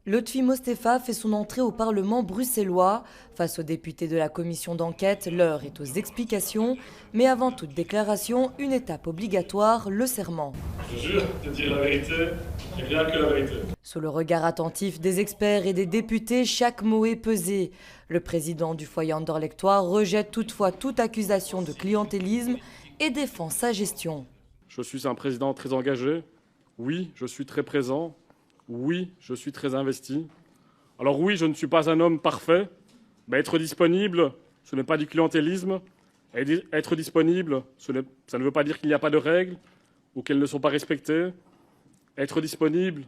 Lotfi Mostefa fait son entrée au Parlement bruxellois. Face aux députés de la commission d'enquête, l'heure est aux explications. Mais avant toute déclaration, une étape obligatoire, le serment. Je jure de dire la vérité et rien que la vérité. Sous le regard attentif des experts et des députés, chaque mot est pesé. Le président du foyer Anderlechtois rejette toutefois toute accusation de clientélisme et défend sa gestion. Je suis un président très engagé. Oui, je suis très présent. Oui, je suis très investi. Alors oui, je ne suis pas un homme parfait, mais être disponible, ce n'est pas du clientélisme. Et être disponible, ça ne veut pas dire qu'il n'y a pas de règles ou qu'elles ne sont pas respectées. Être disponible,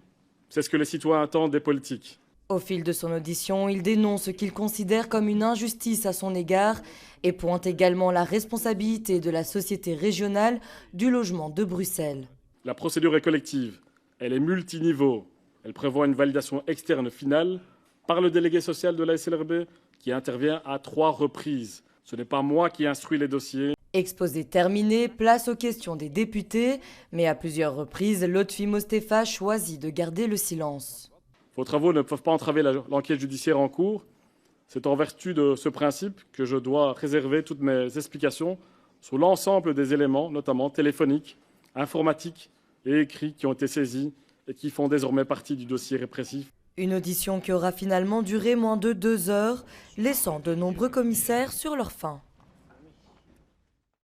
c'est ce que les citoyens attendent des politiques. Au fil de son audition, il dénonce ce qu'il considère comme une injustice à son égard et pointe également la responsabilité de la société régionale du logement de Bruxelles. La procédure est collective, elle est multiniveau. Elle prévoit une validation externe finale par le délégué social de la SLRB qui intervient à 3 reprises. Ce n'est pas moi qui instruis les dossiers. Exposé terminé, place aux questions des députés, mais à plusieurs reprises, Lotfi Mostefa choisit de garder le silence. Vos travaux ne peuvent pas entraver l'enquête judiciaire en cours. C'est en vertu de ce principe que je dois réserver toutes mes explications sur l'ensemble des éléments, notamment téléphoniques, informatiques et écrits qui ont été saisis et qui font désormais partie du dossier répressif. Une audition qui aura finalement duré moins de 2 heures, laissant de nombreux commissaires sur leur faim.